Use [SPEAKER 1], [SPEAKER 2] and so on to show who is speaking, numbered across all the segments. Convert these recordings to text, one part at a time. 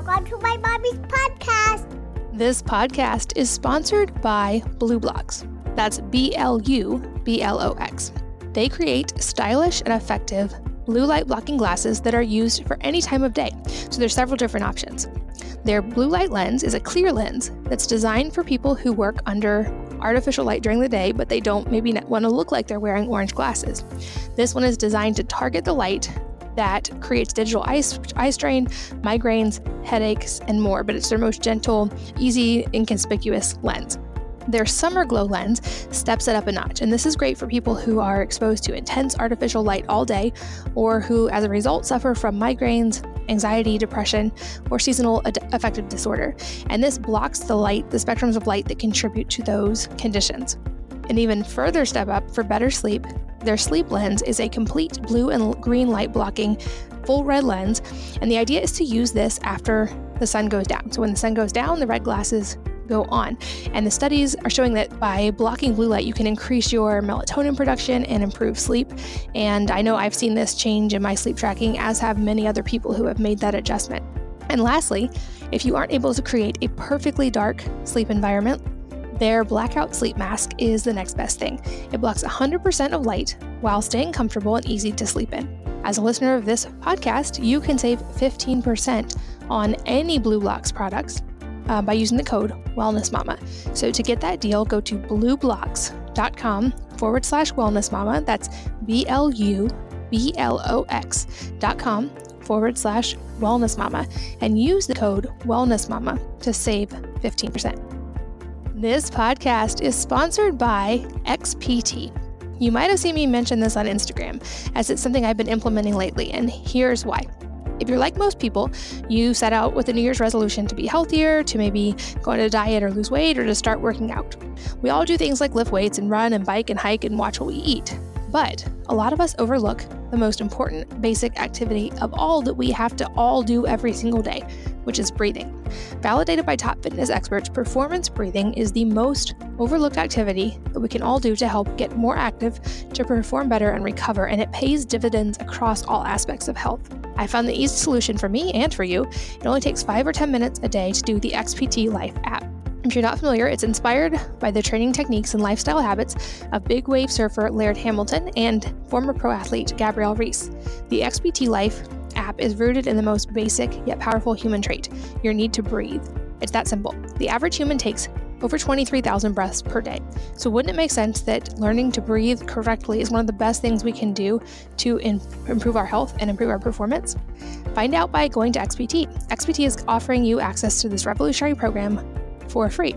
[SPEAKER 1] Welcome to my mommy's podcast.
[SPEAKER 2] This podcast is sponsored by BlueBlox. That's BLUBLOX. They create stylish and effective blue light blocking glasses that are used for any time of day. So there's several different options. Their blue light lens is a clear lens that's designed for people who work under artificial light during the day, but they don't maybe want to look like they're wearing orange glasses. This one is designed to target the light that creates digital eye strain, migraines, headaches, and more, but it's their most gentle, easy, inconspicuous lens. Their Summer Glow lens steps it up a notch, and this is great for people who are exposed to intense artificial light all day, or who, as a result, suffer from migraines, anxiety, depression, or seasonal affective disorder. And this blocks the spectrums of light that contribute to those conditions. An even further step up for better sleep, their Sleep lens is a complete blue and green light blocking full red lens, and the idea is to use this after the sun goes down. So when the sun goes down, the red glasses go on. And the studies are showing that by blocking blue light, you can increase your melatonin production and improve sleep. And I know I've seen this change in my sleep tracking, as have many other people who have made that adjustment. And lastly, if you aren't able to create a perfectly dark sleep environment, their Blackout Sleep Mask is the next best thing. It blocks 100% of light while staying comfortable and easy to sleep in. As a listener of this podcast, you can save 15% on any BlueBlox products by using the code WellnessMama. So to get that deal, go to blueblox.com/wellnessmama. That's BLUBLOX.com/wellnessmama and use the code WellnessMama to save 15%. This podcast is sponsored by XPT. You might have seen me mention this on Instagram, as it's something I've been implementing lately, and here's why. If you're like most people, you set out with a New Year's resolution to be healthier, to maybe go on a diet or lose weight, or to start working out. We all do things like lift weights and run and bike and hike and watch what we eat. But a lot of us overlook the most important basic activity of all that we have to all do every single day, which is breathing. Validated by top fitness experts, performance breathing is the most overlooked activity that we can all do to help get more active, to perform better and recover, and it pays dividends across all aspects of health. I found the easy solution for me and for you. It only takes 5 or 10 minutes a day to do the XPT Life app. If you're not familiar, it's inspired by the training techniques and lifestyle habits of big wave surfer Laird Hamilton and former pro athlete Gabrielle Reese. The XPT Life app is rooted in the most basic yet powerful human trait, your need to breathe. It's that simple. The average human takes over 23,000 breaths per day. So wouldn't it make sense that learning to breathe correctly is one of the best things we can do to improve our health and improve our performance? Find out by going to XPT. XPT is offering you access to this revolutionary program for free.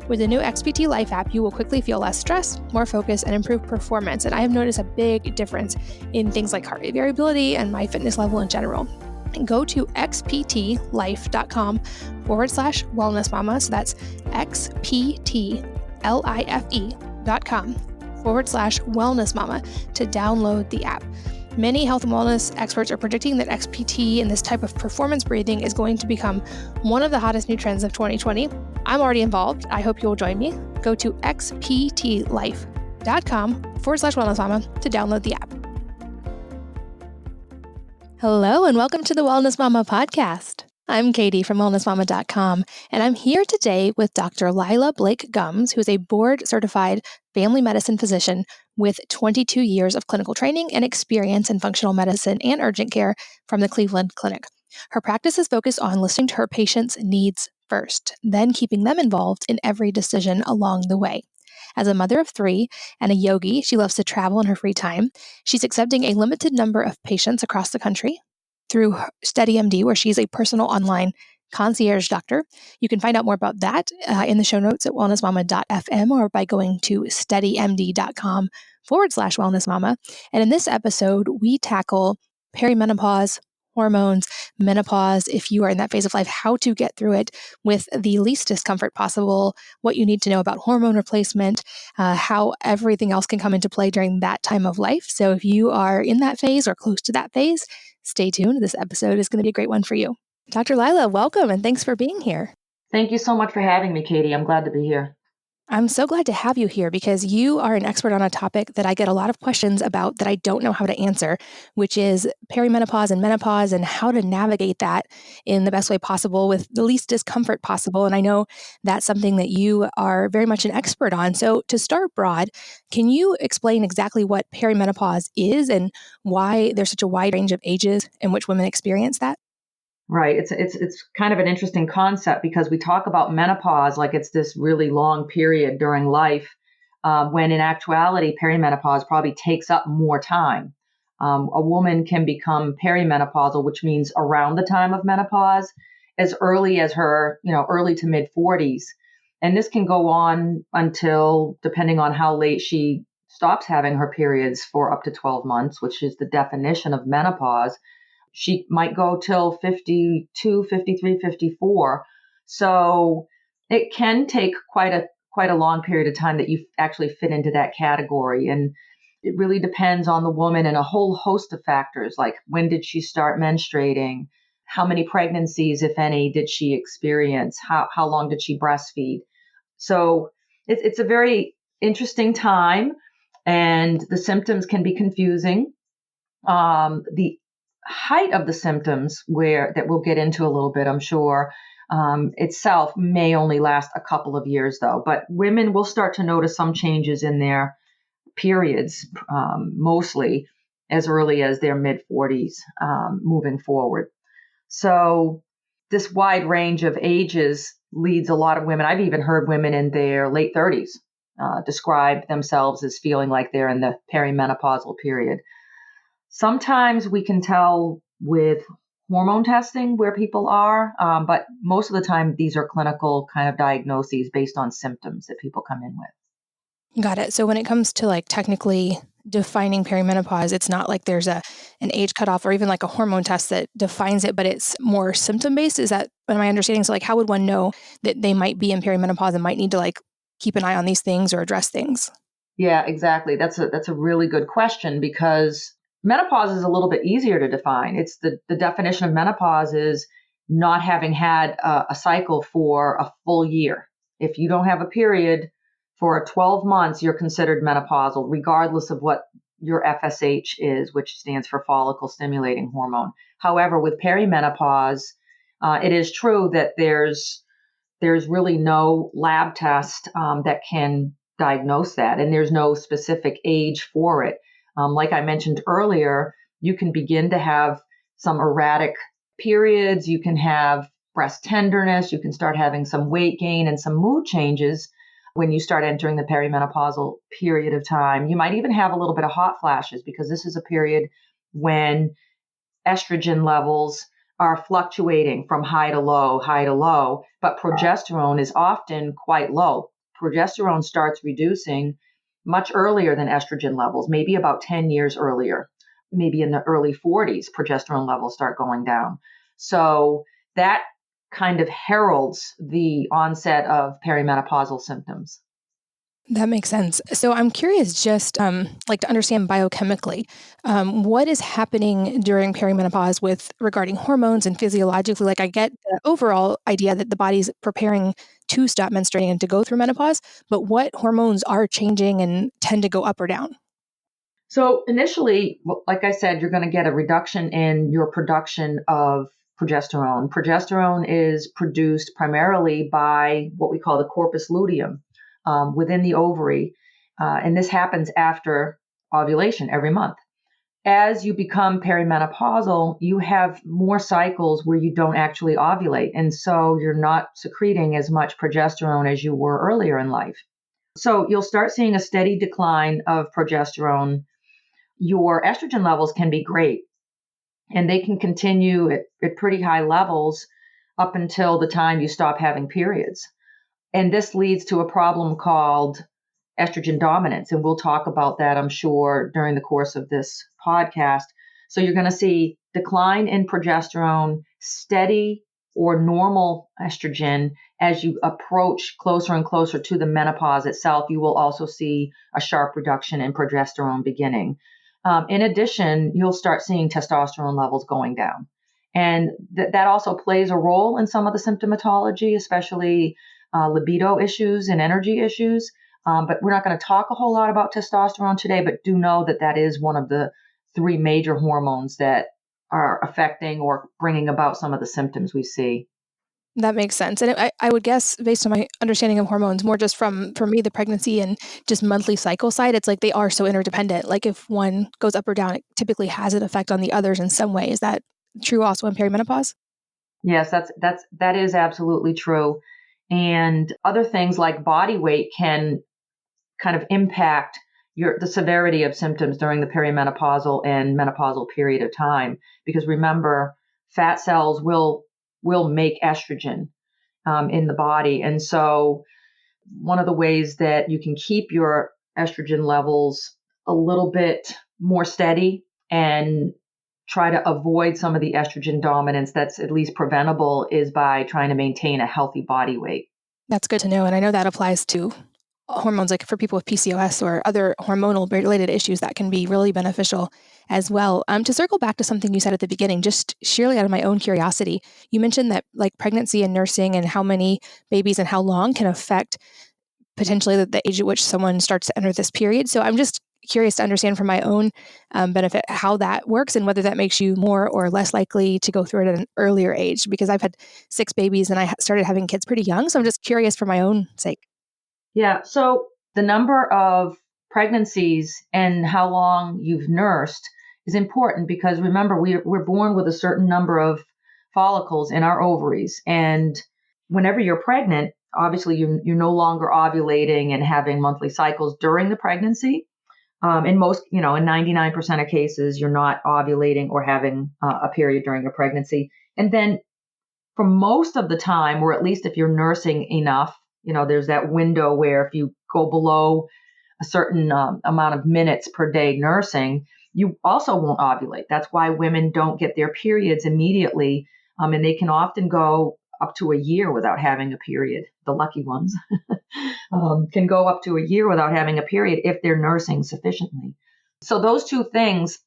[SPEAKER 2] With the new XPT Life app, you will quickly feel less stress, more focus, and improved performance. And I have noticed a big difference in things like heart rate variability and my fitness level in general. And go to xptlife.com/wellnessmama. So that's xptlife.com/wellnessmama to download the app. Many health and wellness experts are predicting that XPT and this type of performance breathing is going to become one of the hottest new trends of 2020. I'm already involved. I hope you'll join me. Go to xptlife.com/wellnessmama to download the app. Hello, and welcome to the Wellness Mama podcast. I'm Katie from wellnessmama.com, and I'm here today with Dr. Lyla Blake-Gumbs, who is a board-certified family medicine physician with 22 years of clinical training and experience in functional medicine and urgent care from the Cleveland Clinic. Her practice is focused on listening to her patients' needs first, then keeping them involved in every decision along the way. As a mother of 3 and a yogi, she loves to travel in her free time. She's accepting a limited number of patients across the country through SteadyMD, where she's a personal online concierge doctor. You can find out more about that in the show notes at wellnessmama.fm or by going to steadymd.com/wellnessmama. And in this episode, we tackle perimenopause, hormones, menopause, if you are in that phase of life, how to get through it with the least discomfort possible, what you need to know about hormone replacement, how everything else can come into play during that time of life. So if you are in that phase or close to that phase, stay tuned. This episode is going to be a great one for you. Dr. Lyla, welcome and thanks for being here.
[SPEAKER 3] Thank you so much for having me, Katie. I'm glad to be here.
[SPEAKER 2] I'm so glad to have you here because you are an expert on a topic that I get a lot of questions about that I don't know how to answer, which is perimenopause and menopause and how to navigate that in the best way possible with the least discomfort possible. And I know that's something that you are very much an expert on. So, to start broad, can you explain exactly what perimenopause is and why there's such a wide range of ages in which women experience that?
[SPEAKER 3] Right. It's kind of an interesting concept because we talk about menopause like it's this really long period during life, when in actuality, perimenopause probably takes up more time. A woman can become perimenopausal, which means around the time of menopause, as early as her, early to mid 40s. And this can go on until, depending on how late she stops having her periods, for up to 12 months, which is the definition of menopause. She might go till 52, 53, 54. So it can take quite a long period of time that you actually fit into that category. And it really depends on the woman and a whole host of factors, like when did she start menstruating? How many pregnancies, if any, did she experience? How long did she breastfeed? So it's a very interesting time, and the symptoms can be confusing. The height of the symptoms, where that we'll get into a little bit, I'm sure, itself may only last a couple of years, though. But women will start to notice some changes in their periods, mostly as early as their mid 40s, moving forward. So this wide range of ages leads a lot of women. I've even heard women in their late 30s describe themselves as feeling like they're in the perimenopausal period. Sometimes we can tell with hormone testing where people are, but most of the time these are clinical kind of diagnoses based on symptoms that people come in with.
[SPEAKER 2] Got it. So when it comes to like technically defining perimenopause, it's not like there's an age cutoff or even like a hormone test that defines it, but it's more symptom based. Is that what my understanding? So like how would one know that they might be in perimenopause and might need to like keep an eye on these things or address things?
[SPEAKER 3] Yeah, exactly. That's a really good question, because menopause is a little bit easier to define. It's the definition of menopause is not having had a cycle for a full year. If you don't have a period for 12 months, you're considered menopausal, regardless of what your FSH is, which stands for follicle stimulating hormone. However, with perimenopause, it is true that there's really no lab test that can diagnose that, and there's no specific age for it. Like I mentioned earlier, you can begin to have some erratic periods, you can have breast tenderness, you can start having some weight gain and some mood changes when you start entering the perimenopausal period of time. You might even have a little bit of hot flashes, because this is a period when estrogen levels are fluctuating from high to low, but progesterone is often quite low. Progesterone starts reducing much earlier than estrogen levels, maybe about 10 years earlier. Maybe in the early 40s, progesterone levels start going down. So that kind of heralds the onset of perimenopausal symptoms.
[SPEAKER 2] That makes sense. So I'm curious, just like to understand biochemically, what is happening during perimenopause with regarding hormones and physiologically? Like I get the overall idea that the body's preparing to stop menstruating and to go through menopause, but what hormones are changing and tend to go up or down?
[SPEAKER 3] So initially, like I said, you're going to get a reduction in your production of progesterone. Progesterone is produced primarily by what we call the corpus luteum within the ovary, and this happens after ovulation every month. As you become perimenopausal, you have more cycles where you don't actually ovulate, and so you're not secreting as much progesterone as you were earlier in life. So you'll start seeing a steady decline of progesterone. Your estrogen levels can be great, and they can continue at pretty high levels up until the time you stop having periods. And this leads to a problem called estrogen dominance. And we'll talk about that, I'm sure, during the course of this podcast. So you're going to see decline in progesterone, steady or normal estrogen. As you approach closer and closer to the menopause itself, you will also see a sharp reduction in progesterone beginning. In addition, you'll start seeing testosterone levels going down. And that also plays a role in some of the symptomatology, especially libido issues and energy issues. But we're not going to talk a whole lot about testosterone today, but do know that that is one of the three major hormones that are affecting or bringing about some of the symptoms we see.
[SPEAKER 2] That makes sense. And I would guess, based on my understanding of hormones, more just from, for me, the pregnancy and just monthly cycle side, it's like they are so interdependent. Like if one goes up or down, it typically has an effect on the others in some way. Is that true also in perimenopause?
[SPEAKER 3] Yes, that is absolutely true. And other things like body weight can kind of impact the severity of symptoms during the perimenopausal and menopausal period of time. Because remember, fat cells will make estrogen in the body, and so one of the ways that you can keep your estrogen levels a little bit more steady and try to avoid some of the estrogen dominance that's at least preventable is by trying to maintain a healthy body weight.
[SPEAKER 2] That's good to know. And I know that applies to hormones, like for people with PCOS or other hormonal related issues that can be really beneficial as well. To circle back to something you said at the beginning, just sheerly out of my own curiosity, you mentioned that like pregnancy and nursing and how many babies and how long can affect potentially the age at which someone starts to enter this period. So I'm just curious to understand from my own benefit how that works and whether that makes you more or less likely to go through it at an earlier age, because I've had 6 babies and I started having kids pretty young. So I'm just curious for my own sake.
[SPEAKER 3] Yeah, so the number of pregnancies and how long you've nursed is important because remember, we're born with a certain number of follicles in our ovaries. And whenever you're pregnant, obviously you're no longer ovulating and having monthly cycles during the pregnancy. In most, in 99% of cases, you're not ovulating or having a period during a pregnancy. And then for most of the time, or at least if you're nursing enough, there's that window where if you go below a certain amount of minutes per day nursing, you also won't ovulate. That's why women don't get their periods immediately, and they can often go up to a year without having a period. The lucky ones can go up to a year without having a period if they're nursing sufficiently. So those two things,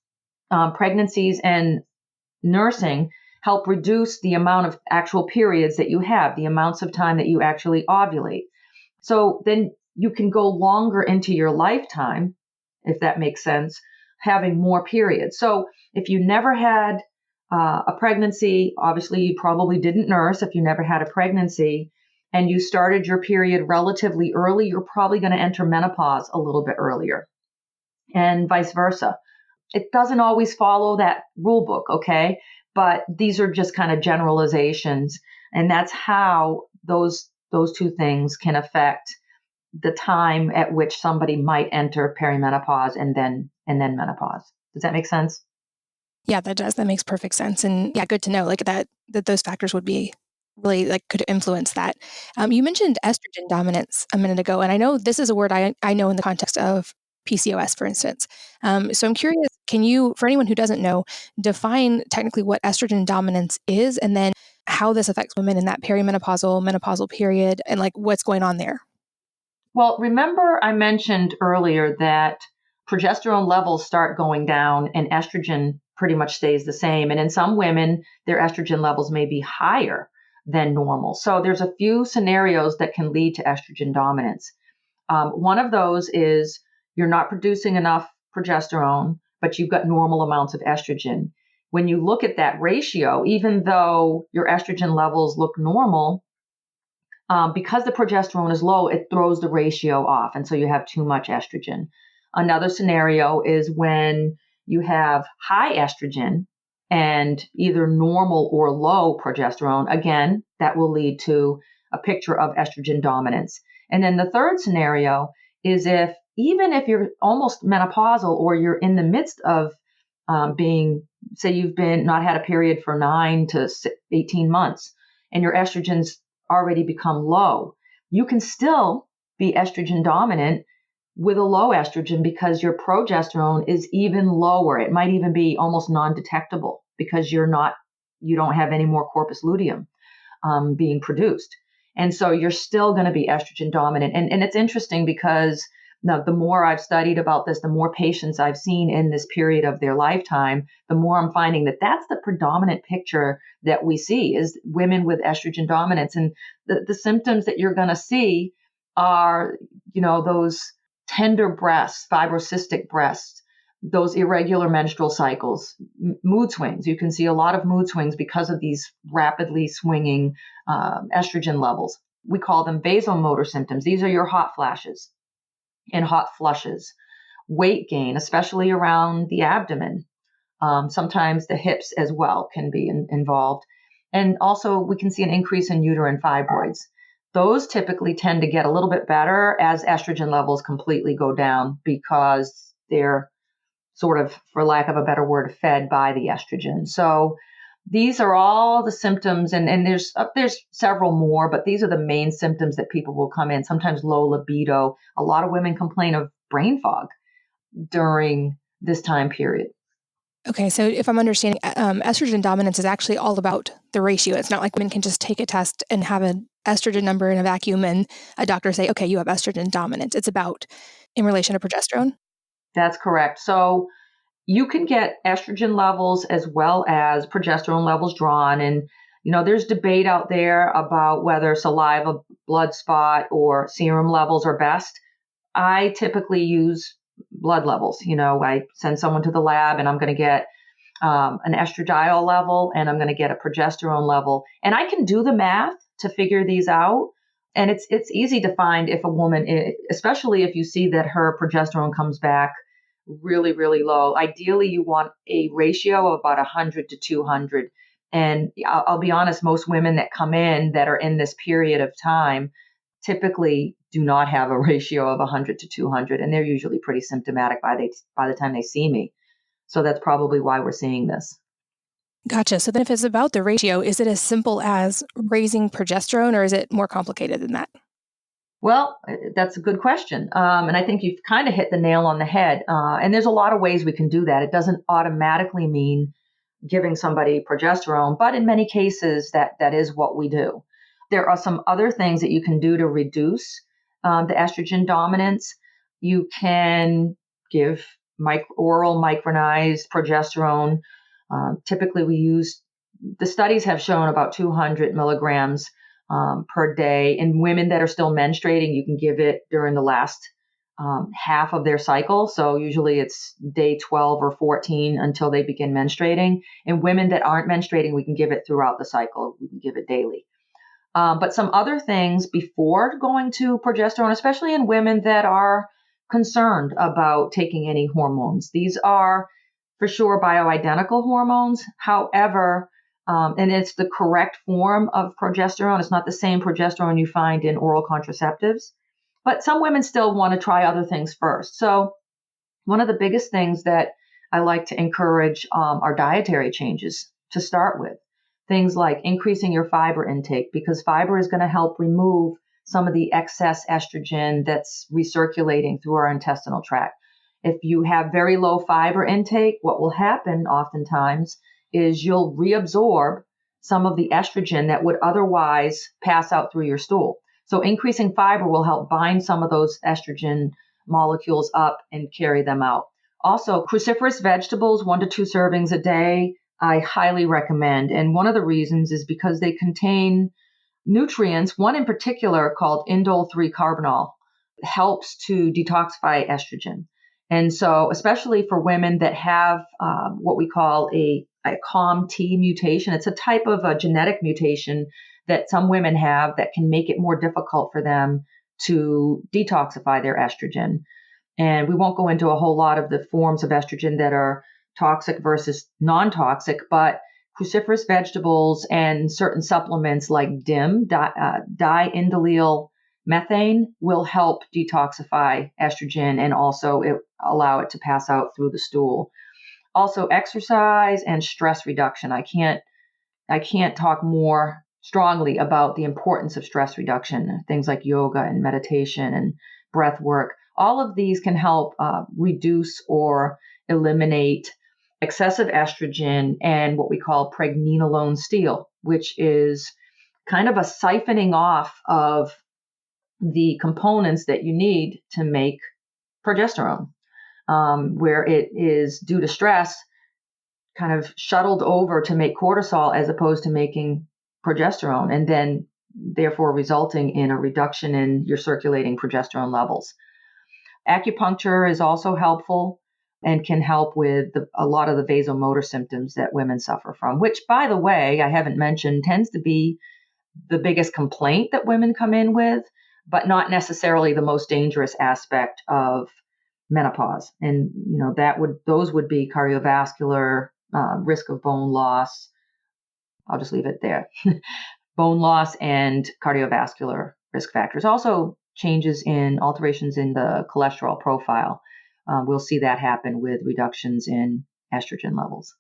[SPEAKER 3] pregnancies and nursing, help reduce the amount of actual periods that you have, the amounts of time that you actually ovulate. So then you can go longer into your lifetime, if that makes sense, having more periods. So if you never had a pregnancy, obviously you probably didn't nurse if you never had a pregnancy, and you started your period relatively early, you're probably going to enter menopause a little bit earlier, and vice versa. It doesn't always follow that rule book, okay? But these are just kind of generalizations, and that's how those two things can affect the time at which somebody might enter perimenopause and then menopause. Does that make sense?
[SPEAKER 2] Yeah, that does. That makes perfect sense. And yeah, good to know like that those factors would be really like could influence that. You mentioned estrogen dominance a minute ago, and I know this is a word I know in the context of PCOS, for instance. So I'm curious, can you, for anyone who doesn't know, define technically what estrogen dominance is, and then how this affects women in that perimenopausal, menopausal period, and like what's going on there?
[SPEAKER 3] Well, remember I mentioned earlier that progesterone levels start going down and estrogen pretty much stays the same. And in some women, their estrogen levels may be higher than normal. So there's a few scenarios that can lead to estrogen dominance. One of those is you're not producing enough progesterone, but you've got normal amounts of estrogen. When you look at that ratio, even though your estrogen levels look normal, because the progesterone is low, it throws the ratio off. And so you have too much estrogen. Another scenario is when you have high estrogen and either normal or low progesterone. Again, that will lead to a picture of estrogen dominance. And then the third scenario is even if you're almost menopausal or you're in the midst of say you've been not had a period for 9 to 18 months and your estrogen's already become low, you can still be estrogen dominant with a low estrogen because your progesterone is even lower. It might even be almost non-detectable because you don't have any more corpus luteum being produced. And so you're still going to be estrogen dominant. And it's interesting because Now, the more I've studied about this, the more patients I've seen in this period of their lifetime, the more I'm finding that that's the predominant picture that we see is women with estrogen dominance. And the symptoms that you're going to see are, those tender breasts, fibrocystic breasts, those irregular menstrual cycles, mood swings. You can see a lot of mood swings because of these rapidly swinging estrogen levels. We call them vasomotor symptoms. These are your hot flashes and hot flushes. Weight gain, especially around the abdomen. Sometimes the hips as well can be involved. And also we can see an increase in uterine fibroids. Those typically tend to get a little bit better as estrogen levels completely go down because they're sort of, for lack of a better word, fed by the estrogen. So these are all the symptoms, and there's several more, but these are the main symptoms that people will come in. Sometimes low libido. A lot of women complain of brain fog during this time period.
[SPEAKER 2] Okay, so if I'm understanding, estrogen dominance is actually all about the ratio. It's not like women can just take a test and have an estrogen number in a vacuum and a doctor say, okay, you have estrogen dominance. It's about in relation to progesterone?
[SPEAKER 3] That's correct. So you can get estrogen levels as well as progesterone levels drawn. And, there's debate out there about whether saliva, blood spot, or serum levels are best. I typically use blood levels. I send someone to the lab and I'm going to get an estradiol level and I'm going to get a progesterone level. And I can do the math to figure these out. And it's easy to find if a woman, especially if you see that her progesterone comes back really, really low. Ideally, you want a ratio of about 100 to 200. And I'll be honest, most women that come in that are in this period of time typically do not have a ratio of 100 to 200, and they're usually pretty symptomatic by the time they see me. So that's probably why we're seeing this.
[SPEAKER 2] Gotcha. So then if it's about the ratio, is it as simple as raising progesterone, or is it more complicated than that?
[SPEAKER 3] Well, that's a good question. And I think you've kind of hit the nail on the head. And there's a lot of ways we can do that. It doesn't automatically mean giving somebody progesterone, but in many cases, that is what we do. There are some other things that you can do to reduce the estrogen dominance. You can give oral micronized progesterone. Typically, the studies have shown about 200 milligrams per day. In women that are still menstruating, you can give it during the last half of their cycle. So usually it's day 12 or 14 until they begin menstruating. In women that aren't menstruating, we can give it throughout the cycle. We can give it daily. But some other things before going to progesterone, especially in women that are concerned about taking any hormones. These are for sure bioidentical hormones. However, and it's the correct form of progesterone. It's not the same progesterone you find in oral contraceptives. But some women still want to try other things first. So one of the biggest things that I like to encourage are dietary changes to start with. Things like increasing your fiber intake, because fiber is going to help remove some of the excess estrogen that's recirculating through our intestinal tract. If you have very low fiber intake, what will happen oftentimes is you'll reabsorb some of the estrogen that would otherwise pass out through your stool. So increasing fiber will help bind some of those estrogen molecules up and carry them out. Also, cruciferous vegetables, 1 to 2 servings a day, I highly recommend. And one of the reasons is because they contain nutrients, one in particular called indole 3-carbinol, helps to detoxify estrogen. And so, especially for women that have what we call a COMT mutation, it's a type of a genetic mutation that some women have that can make it more difficult for them to detoxify their estrogen. And we won't go into a whole lot of the forms of estrogen that are toxic versus non-toxic, but cruciferous vegetables and certain supplements like DIM, diindolyl methane, will help detoxify estrogen and also allow it to pass out through the stool. Also, exercise and stress reduction. I can't talk more strongly about the importance of stress reduction. Things like yoga and meditation and breath work. All of these can help reduce or eliminate excessive estrogen and what we call pregnenolone steal, which is kind of a siphoning off of the components that you need to make progesterone, where it is due to stress kind of shuttled over to make cortisol as opposed to making progesterone, and then therefore resulting in a reduction in your circulating progesterone levels. Acupuncture is also helpful and can help with a lot of the vasomotor symptoms that women suffer from, which, by the way, I haven't mentioned, tends to be the biggest complaint that women come in with, but not necessarily the most dangerous aspect of menopause. And those would be cardiovascular, risk of bone loss. I'll just leave it there. Bone loss and cardiovascular risk factors. Also, alterations in the cholesterol profile. We'll see that happen with reductions in estrogen levels.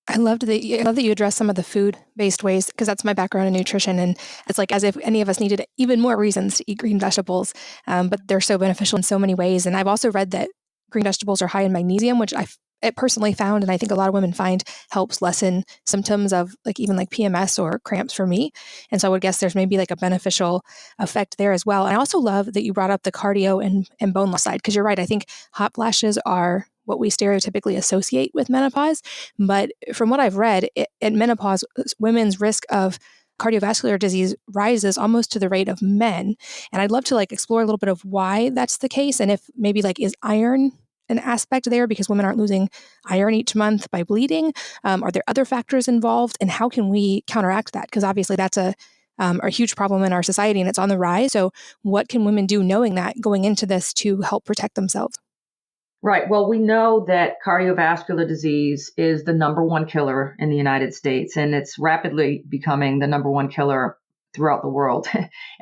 [SPEAKER 2] I love that you address some of the food-based ways, because that's my background in nutrition, and it's like as if any of us needed even more reasons to eat green vegetables, but they're so beneficial in so many ways. And I've also read that green vegetables are high in magnesium, which I personally found, and I think a lot of women find helps lessen symptoms of even PMS or cramps for me. And so I would guess there's maybe like a beneficial effect there as well. And I also love that you brought up the cardio and bone loss side, because you're right. I think hot flashes are what we stereotypically associate with menopause. But from what I've read, in menopause, women's risk of cardiovascular disease rises almost to the rate of men. And I'd love to explore a little bit of why that's the case, and if maybe is iron an aspect there, because women aren't losing iron each month by bleeding? Are there other factors involved, and how can we counteract that? Because obviously that's a huge problem in our society, and it's on the rise. So what can women do knowing that going into this to help protect themselves?
[SPEAKER 3] Right. Well, we know that cardiovascular disease is the number one killer in the United States, and it's rapidly becoming the number one killer throughout the world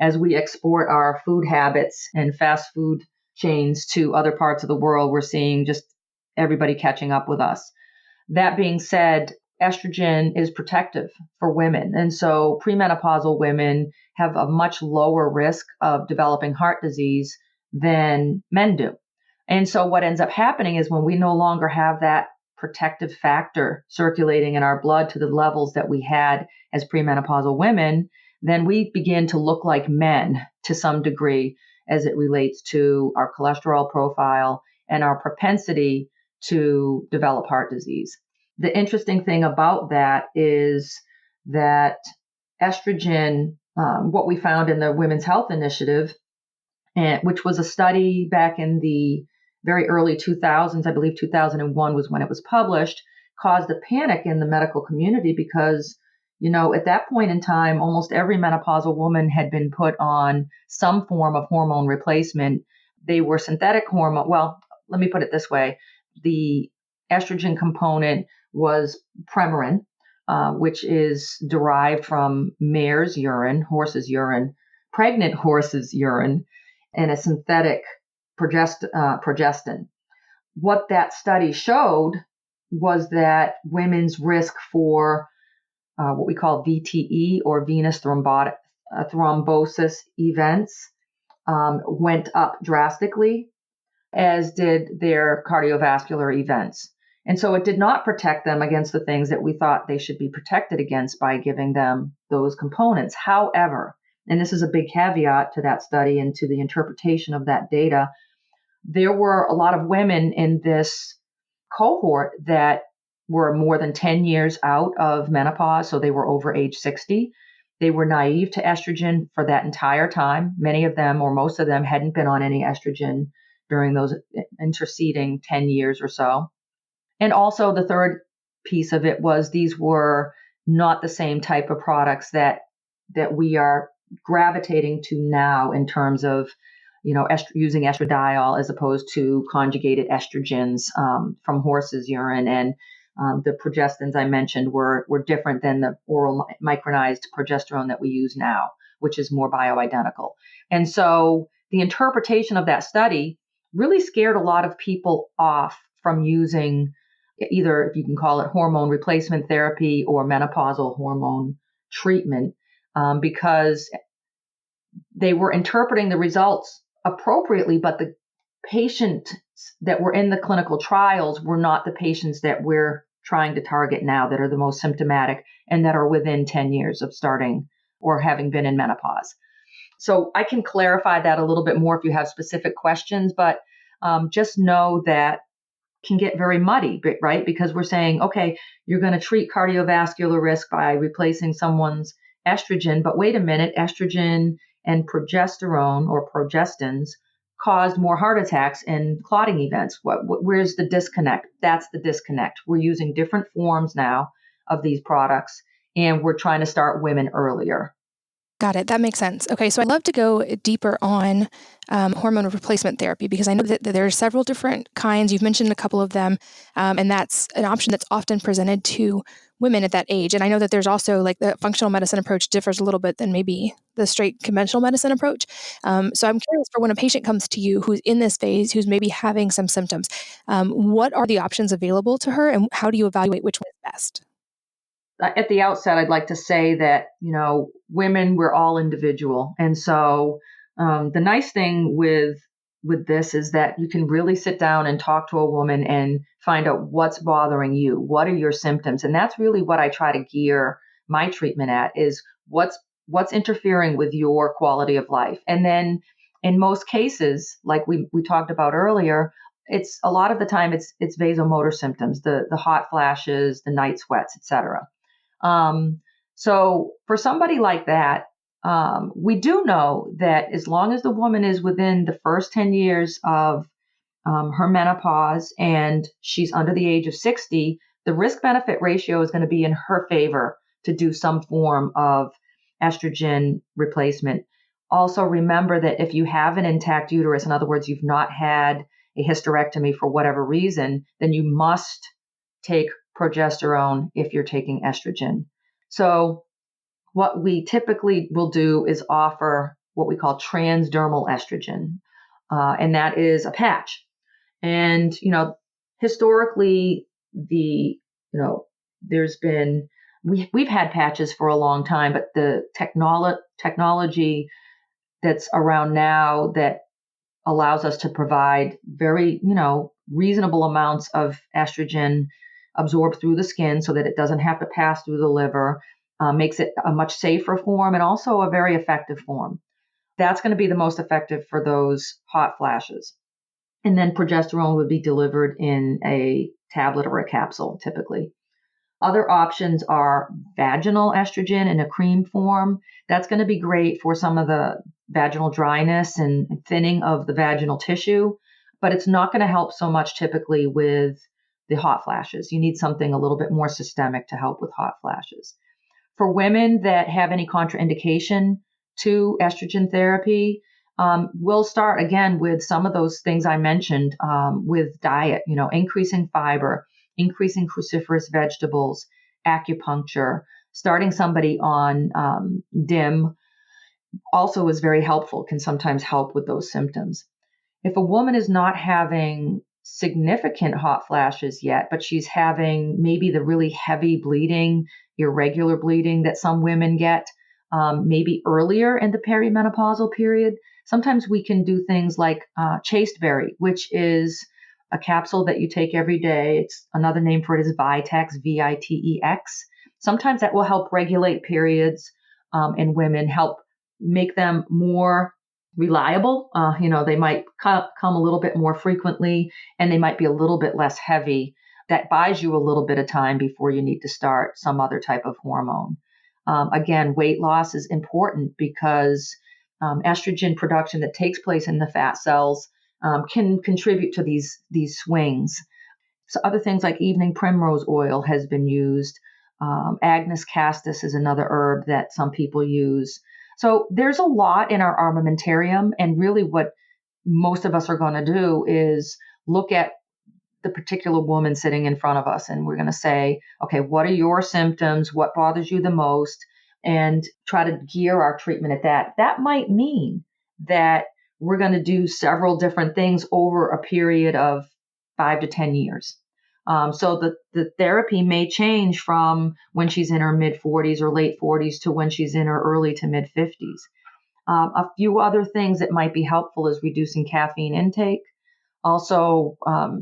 [SPEAKER 3] as we export our food habits and fast food chains to other parts of the world. We're seeing just everybody catching up with us. That being said, estrogen is protective for women. And so premenopausal women have a much lower risk of developing heart disease than men do. And so what ends up happening is when we no longer have that protective factor circulating in our blood to the levels that we had as premenopausal women, then we begin to look like men to some degree as it relates to our cholesterol profile and our propensity to develop heart disease. The interesting thing about that is that estrogen, what we found in the Women's Health Initiative, which was a study back in the very early 2000s, I believe 2001 was when it was published, caused a panic in the medical community because, at that point in time, almost every menopausal woman had been put on some form of hormone replacement. They were synthetic hormone. Well, let me put it this way. The estrogen component was Premarin, which is derived from mare's urine, horse's urine, pregnant horse's urine, and a synthetic progestin. What that study showed was that women's risk for what we call VTE, or venous thrombosis events, went up drastically, as did their cardiovascular events. And so it did not protect them against the things that we thought they should be protected against by giving them those components. However, and this is a big caveat to that study and to the interpretation of that data, there were a lot of women in this cohort that were more than 10 years out of menopause, so they were over age 60. They were naive to estrogen for that entire time. Many of them, or most of them, hadn't been on any estrogen during those interceding 10 years or so. And also the third piece of it was these were not the same type of products that we are gravitating to now in terms of using estradiol as opposed to conjugated estrogens from horse's urine. And the progestins I mentioned were different than the oral micronized progesterone that we use now, which is more bioidentical. And so the interpretation of that study really scared a lot of people off from using either, if you can call it, hormone replacement therapy or menopausal hormone treatment, because they were interpreting the results appropriately, but the patients that were in the clinical trials were not the patients that we're trying to target now, that are the most symptomatic and that are within 10 years of starting or having been in menopause. So I can clarify that a little bit more if you have specific questions, but just know that can get very muddy, right? Because we're saying, okay, you're going to treat cardiovascular risk by replacing someone's estrogen, but wait a minute, estrogen and progesterone or progestins caused more heart attacks and clotting events. Where's the disconnect? That's the disconnect. We're using different forms now of these products, and we're trying to start women earlier.
[SPEAKER 2] Got it. That makes sense. Okay, so I'd love to go deeper on hormone replacement therapy, because I know that there are several different kinds. You've mentioned a couple of them, and that's an option that's often presented to women at that age. And I know that there's also like the functional medicine approach differs a little bit than maybe the straight conventional medicine approach. So I'm curious, for when a patient comes to you who's in this phase, who's maybe having some symptoms, what are the options available to her, and how do you evaluate which one is best?
[SPEAKER 3] At the outset, I'd like to say that, women, we're all individual. And so the nice thing with this is that you can really sit down and talk to a woman and find out what's bothering you. What are your symptoms? And that's really what I try to gear my treatment at, is what's interfering with your quality of life. And then in most cases, like we talked about earlier, it's a lot of the time it's vasomotor symptoms, the hot flashes, the night sweats, etc. So for somebody like that, we do know that as long as the woman is within the first 10 years of her menopause and she's under the age of 60, the risk benefit ratio is going to be in her favor to do some form of estrogen replacement. Also, remember that if you have an intact uterus, in other words, you've not had a hysterectomy for whatever reason, then you must take progesterone if you're taking estrogen. So what we typically will do is offer what we call transdermal estrogen, and that is a patch. And, historically, there's been, we've had patches for a long time, but the technology that's around now that allows us to provide very, reasonable amounts of estrogen absorbed through the skin so that it doesn't have to pass through the liver, makes it a much safer form and also a very effective form. That's going to be the most effective for those hot flashes. And then progesterone would be delivered in a tablet or a capsule, typically. Other options are vaginal estrogen in a cream form. That's going to be great for some of the vaginal dryness and thinning of the vaginal tissue, but it's not going to help so much typically with the hot flashes. You need something a little bit more systemic to help with hot flashes. For women that have any contraindication to estrogen therapy, we'll start again with some of those things I mentioned with diet, increasing fiber, increasing cruciferous vegetables, acupuncture, starting somebody on DIM also is very helpful, can sometimes help with those symptoms. If a woman is not having significant hot flashes yet, but she's having maybe the really heavy bleeding, irregular bleeding that some women get, maybe earlier in the perimenopausal period, sometimes we can do things like chasteberry, which is a capsule that you take every day. It's another name for it is Vitex, Vitex. Sometimes that will help regulate periods in women, help make them more reliable. They might come a little bit more frequently and they might be a little bit less heavy. That buys you a little bit of time before you need to start some other type of hormone. Again, weight loss is important because estrogen production that takes place in the fat cells can contribute to these swings. So other things like evening primrose oil has been used. Agnus castus is another herb that some people use. So there's a lot in our armamentarium, and really what most of us are going to do is look at the particular woman sitting in front of us, and we're going to say, okay, what are your symptoms? What bothers you the most? And try to gear our treatment at that. That might mean that we're going to do several different things over a period of 5 to 10 years. So the therapy may change from when she's in her mid 40s or late 40s to when she's in her early to mid 50s. A few other things that might be helpful is reducing caffeine intake, also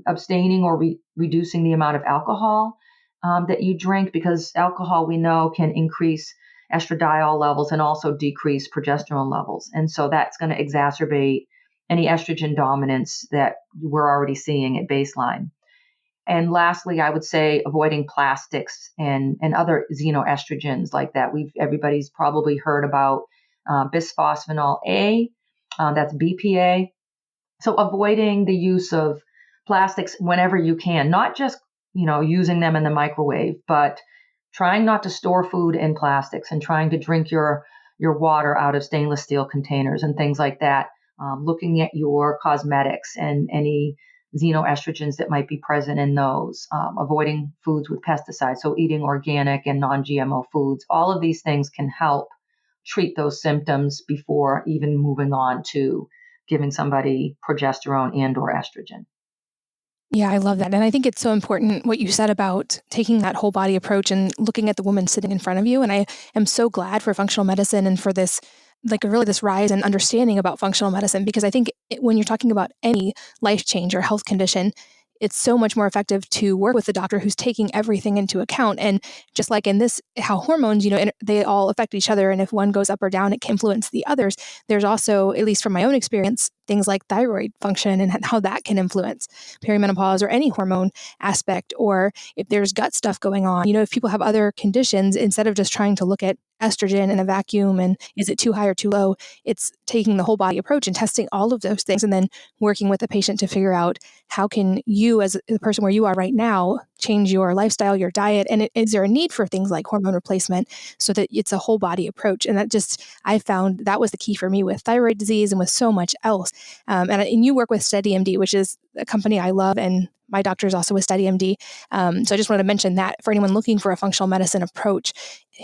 [SPEAKER 3] abstaining or reducing the amount of alcohol that you drink, because alcohol we know can increase estradiol levels and also decrease progesterone levels. And so that's going to exacerbate any estrogen dominance that we're already seeing at baseline. And lastly, I would say avoiding plastics and other xenoestrogens like that. Everybody's probably heard about bisphosphonates A, that's BPA. So avoiding the use of plastics whenever you can, not just using them in the microwave, but trying not to store food in plastics and trying to drink your water out of stainless steel containers and things like that. Looking at your cosmetics and any xenoestrogens that might be present in those, avoiding foods with pesticides, so eating organic and non-GMO foods. All of these things can help treat those symptoms before even moving on to giving somebody progesterone and or estrogen.
[SPEAKER 2] Yeah, I love that. And I think it's so important what you said about taking that whole body approach and looking at the woman sitting in front of you. And I am so glad for functional medicine and for this, like really this rise in understanding about functional medicine, because I think when you're talking about any life change or health condition, it's so much more effective to work with a doctor who's taking everything into account. And just like in this, how hormones, they all affect each other. And if one goes up or down, it can influence the others. There's also, at least from my own experience, things like thyroid function and how that can influence perimenopause or any hormone aspect, or if there's gut stuff going on. If people have other conditions, instead of just trying to look at estrogen in a vacuum and is it too high or too low, it's taking the whole body approach and testing all of those things and then working with the patient to figure out how can you, as the person where you are right now, change your lifestyle, your diet, and is there a need for things like hormone replacement so that it's a whole body approach. And I found that was the key for me with thyroid disease and with so much else. And you work with SteadyMD, which is a company I love, and my doctor is also with SteadyMD. So I just wanted to mention that for anyone looking for a functional medicine approach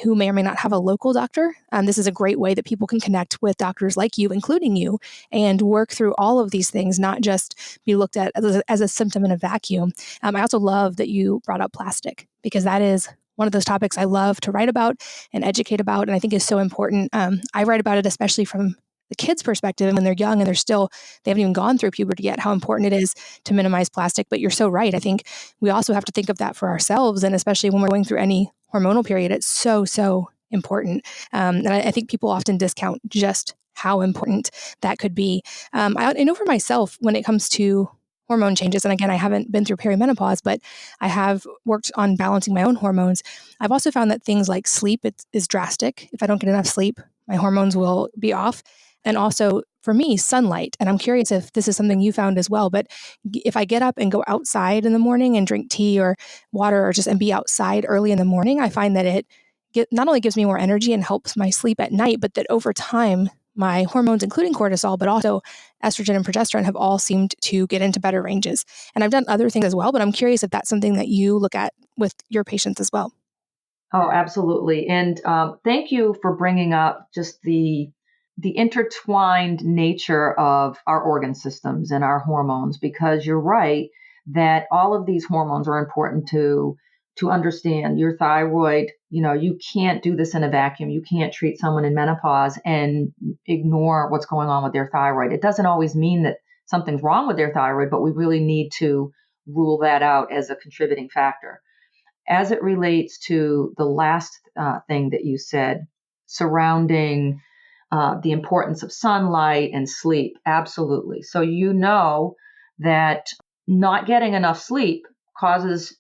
[SPEAKER 2] who may or may not have a local doctor, this is a great way that people can connect with doctors like you, including you, and work through all of these things, not just be looked at as a symptom in a vacuum. I also love that you brought up plastic, because that is one of those topics I love to write about and educate about, and I think is so important. I write about it especially from the kids' perspective, and when they're young and they haven't even gone through puberty yet, how important it is to minimize plastic. But you're so right. I think we also have to think of that for ourselves, and especially when we're going through any hormonal period, it's so, so important. And I think people often discount just how important that could be. I know for myself, when it comes to hormone changes, and again, I haven't been through perimenopause, but I have worked on balancing my own hormones. I've also found that things like sleep is drastic. If I don't get enough sleep, my hormones will be off. And also for me, sunlight. And I'm curious if this is something you found as well. But if I get up and go outside in the morning and drink tea or water and be outside early in the morning, I find that it not only gives me more energy and helps my sleep at night, but that over time, my hormones, including cortisol, but also estrogen and progesterone, have all seemed to get into better ranges. And I've done other things as well, but I'm curious if that's something that you look at with your patients as well.
[SPEAKER 3] Oh, absolutely. And thank you for bringing up just the intertwined nature of our organ systems and our hormones, because you're right that all of these hormones are important to understand. Your thyroid, you can't do this in a vacuum. You can't treat someone in menopause and ignore what's going on with their thyroid. It doesn't always mean that something's wrong with their thyroid, but we really need to rule that out as a contributing factor. As it relates to the last thing that you said surrounding the importance of sunlight and sleep, absolutely. So that not getting enough sleep causes,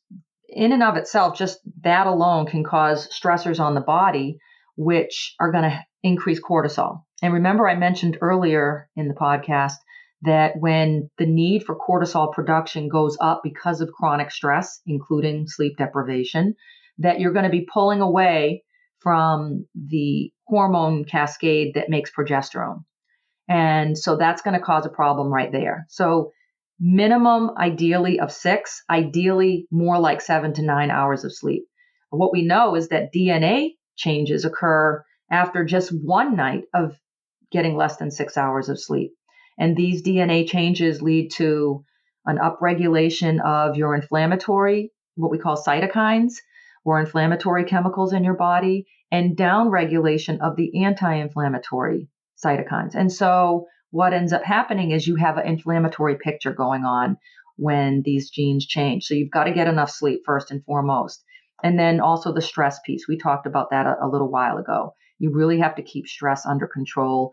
[SPEAKER 3] in and of itself, just that alone can cause stressors on the body, which are going to increase cortisol. And remember, I mentioned earlier in the podcast that when the need for cortisol production goes up because of chronic stress, including sleep deprivation, that you're going to be pulling away from the hormone cascade that makes progesterone. And so that's going to cause a problem right there. So minimum ideally of 6, ideally more like 7 to 9 hours of sleep. What we know is that DNA changes occur after just one night of getting less than 6 hours of sleep. And these DNA changes lead to an upregulation of your inflammatory, what we call cytokines, or inflammatory chemicals in your body, and downregulation of the anti-inflammatory cytokines. And so what ends up happening is you have an inflammatory picture going on when these genes change. So you've got to get enough sleep first and foremost. And then also the stress piece. We talked about that a little while ago. You really have to keep stress under control.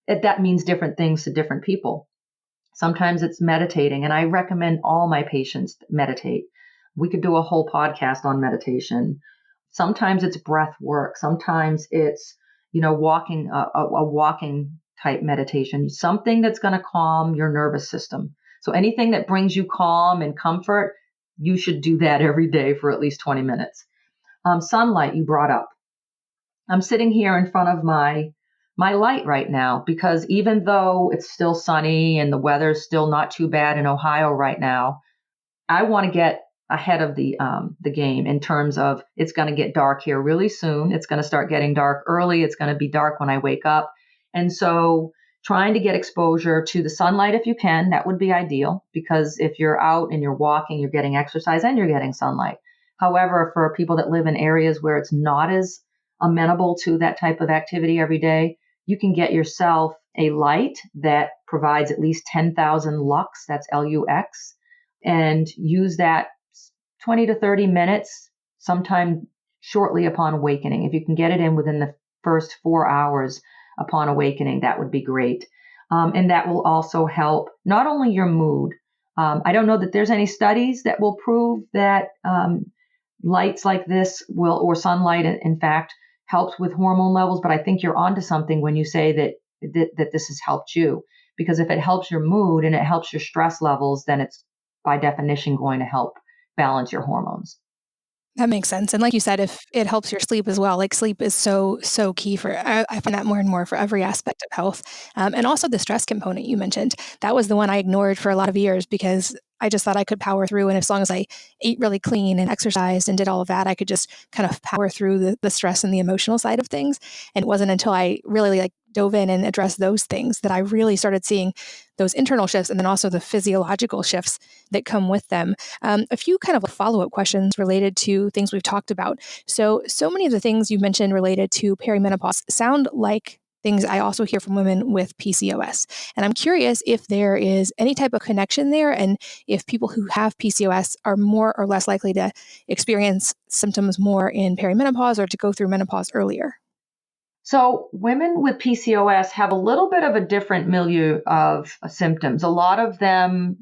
[SPEAKER 3] That means different things to different people. Sometimes it's meditating, and I recommend all my patients meditate. We could do a whole podcast on meditation. Sometimes it's breath work. Sometimes it's, walking, a walking type meditation, something that's going to calm your nervous system. So anything that brings you calm and comfort, you should do that every day for at least 20 minutes. Sunlight you brought up. I'm sitting here in front of my light right now because even though it's still sunny and the weather's still not too bad in Ohio right now, I want to get ahead of the game in terms of it's going to get dark here really soon. It's going to start getting dark early. It's going to be dark when I wake up. And so trying to get exposure to the sunlight if you can, that would be ideal because if you're out and you're walking, you're getting exercise and you're getting sunlight. However, for people that live in areas where it's not as amenable to that type of activity every day, you can get yourself a light that provides at least 10,000 lux, that's LUX, and use that 20 to 30 minutes sometime shortly upon awakening. If you can get it in within the first 4 hours upon awakening, that would be great. And that will also help not only your mood. I don't know that there's any studies that will prove that lights like this will, or sunlight, in fact, helps with hormone levels. But I think you're onto something when you say that this has helped you, because if it helps your mood and it helps your stress levels, then it's by definition going to help balance your hormones.
[SPEAKER 2] That makes sense. And like you said, if it helps your sleep as well, like sleep is so key for, I find that more and more for every aspect of health. And also the stress component you mentioned, that was the one I ignored for a lot of years because I just thought I could power through. And as long as I ate really clean and exercised and did all of that, I could just kind of power through the stress and the emotional side of things. And it wasn't until I really dove in and addressed those things that I really started seeing those internal shifts and then also the physiological shifts that come with them. A few kind of follow-up questions related to things we've talked about. So many of the things you mentioned related to perimenopause sound like things I also hear from women with PCOS. And I'm curious if there is any type of connection there and if people who have PCOS are more or less likely to experience symptoms more in perimenopause or to go through menopause earlier.
[SPEAKER 3] So women with PCOS have a little bit of a different milieu of symptoms. A lot of them,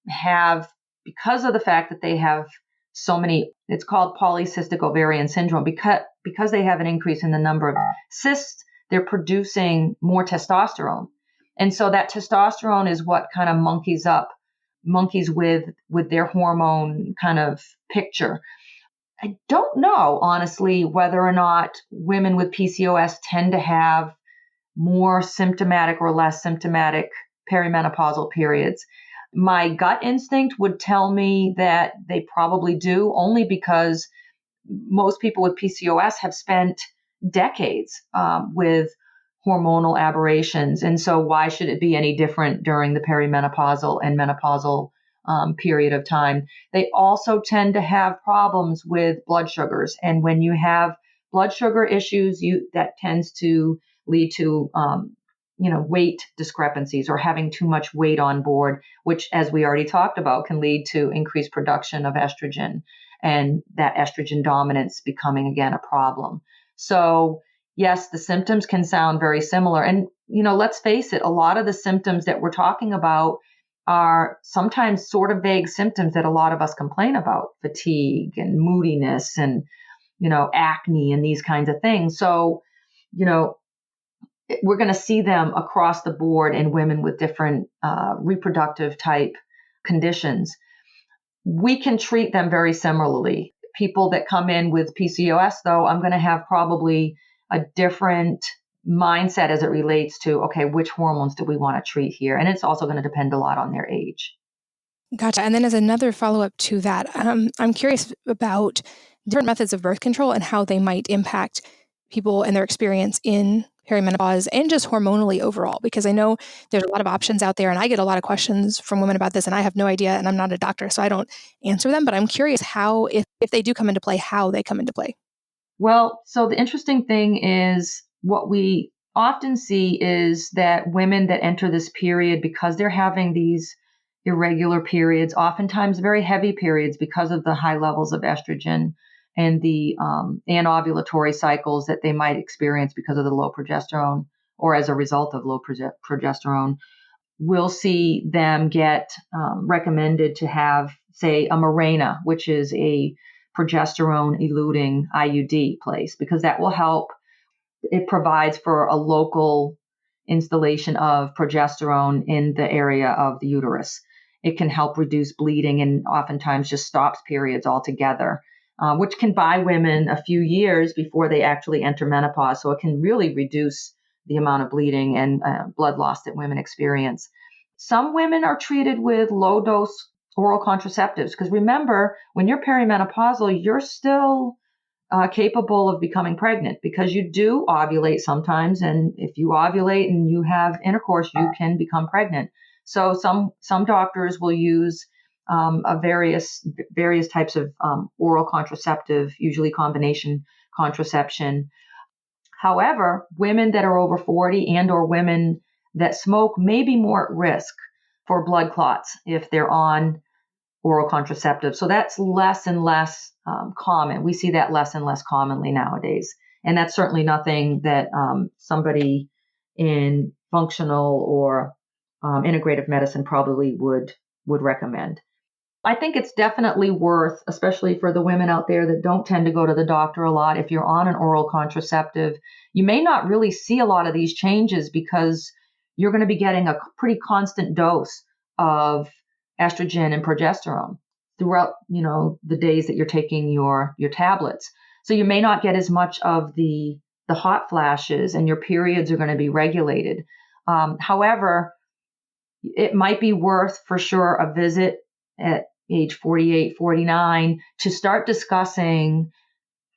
[SPEAKER 3] have, because of the fact that they have so many, it's called polycystic ovarian syndrome, because they have an increase in the number of cysts, they're producing more testosterone. And so that testosterone is what kind of monkeys with their hormone kind of picture. I don't know, honestly, whether or not women with PCOS tend to have more symptomatic or less symptomatic perimenopausal periods. My gut instinct would tell me that they probably do, only because most people with PCOS have spent decades with hormonal aberrations. And so why should it be any different during the perimenopausal and menopausal period of time? They also tend to have problems with blood sugars. And when you have blood sugar issues, that tends to lead to weight discrepancies or having too much weight on board, which, as we already talked about, can lead to increased production of estrogen and that estrogen dominance becoming again a problem. So yes, the symptoms can sound very similar. And, let's face it, a lot of the symptoms that we're talking about are sometimes sort of vague symptoms that a lot of us complain about: fatigue and moodiness and, acne and these kinds of things. So, we're going to see them across the board in women with different reproductive type conditions. We can treat them very similarly. People that come in with PCOS, though, I'm going to have probably a different mindset as it relates to, okay, which hormones do we want to treat here? And it's also going to depend a lot on their age.
[SPEAKER 2] Gotcha. And then as another follow-up to that, I'm curious about different methods of birth control and how they might impact people and their experience in perimenopause and just hormonally overall, because I know there's a lot of options out there and I get a lot of questions from women about this and I have no idea and I'm not a doctor, so I don't answer them, but I'm curious how, if they do come into play, how they come into play.
[SPEAKER 3] Well, so the interesting thing is what we often see is that women that enter this period, because they're having these irregular periods, oftentimes very heavy periods because of the high levels of estrogen and the anovulatory cycles that they might experience because of the low progesterone or as a result of low progesterone. we'll see them get recommended to have, say, a Mirena, which is a progesterone-eluting IUD place, because that will help. It provides for a local installation of progesterone in the area of the uterus. It can help reduce bleeding and oftentimes just stops periods altogether, which can buy women a few years before they actually enter menopause. So it can really reduce the amount of bleeding and blood loss that women experience. Some women are treated with low dose oral contraceptives, because remember, when you're perimenopausal, you're still capable of becoming pregnant, because you do ovulate sometimes. And if you ovulate and you have intercourse, you can become pregnant. So some doctors will use various types of oral contraceptive, usually combination contraception. However, women that are over 40 and or women that smoke may be more at risk for blood clots if they're on oral contraceptive. So that's less and less common. We see that less and less commonly nowadays. And that's certainly nothing that somebody in functional or integrative medicine probably would recommend. I think it's definitely worth, especially for the women out there that don't tend to go to the doctor a lot, if you're on an oral contraceptive, you may not really see a lot of these changes because you're going to be getting a pretty constant dose of estrogen and progesterone throughout, the days that you're taking your tablets. So you may not get as much of the hot flashes, and your periods are going to be regulated. However, it might be worth for sure a visit at age 48, 49 to start discussing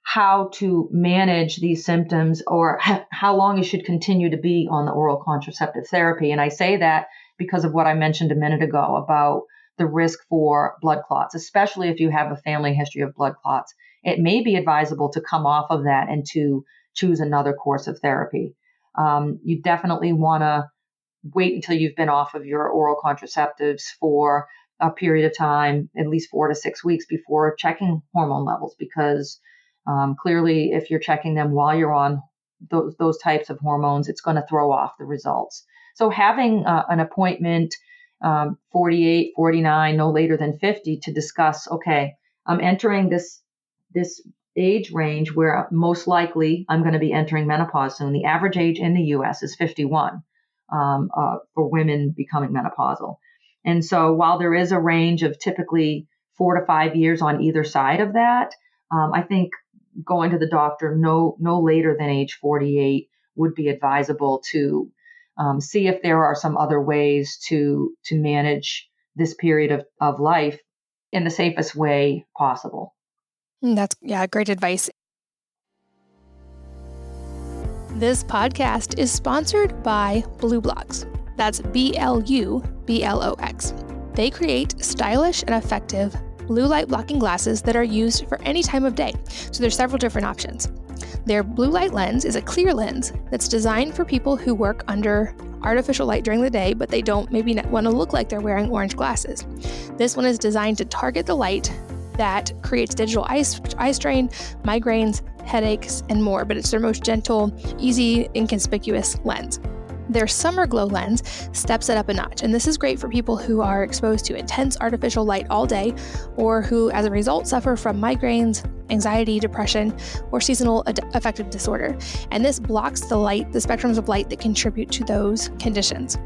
[SPEAKER 3] how to manage these symptoms, or how long you should continue to be on the oral contraceptive therapy. And I say that because of what I mentioned a minute ago about the risk for blood clots, especially if you have a family history of blood clots. It may be advisable to come off of that and to choose another course of therapy. You definitely want to wait until you've been off of your oral contraceptives for a period of time, at least 4 to 6 weeks, before checking hormone levels, because clearly if you're checking them while you're on those types of hormones, it's going to throw off the results. So having an appointment 48, 49, no later than 50 to discuss, okay, I'm entering this age range where most likely I'm going to be entering menopause soon. The average age in the U.S. is 51 for women becoming menopausal. And so while there is a range of typically 4 to 5 years on either side of that, I think going to the doctor no later than age 48 would be advisable to see if there are some other ways to manage this period of life in the safest way possible.
[SPEAKER 2] That's great advice. This podcast is sponsored by BlueBlox. That's BLUBLOX. They create stylish and effective blue light blocking glasses that are used for any time of day. So there's several different options. Their blue light lens is a clear lens that's designed for people who work under artificial light during the day, but they don't maybe want to look like they're wearing orange glasses. This one is designed to target the light that creates digital eye strain, migraines, headaches, and more, but it's their most gentle, easy, inconspicuous lens. Their Summer Glow lens steps it up a notch, and this is great for people who are exposed to intense artificial light all day, or who, as a result, suffer from migraines, anxiety, depression, or seasonal affective disorder. And this blocks the spectrums of light that contribute to those conditions.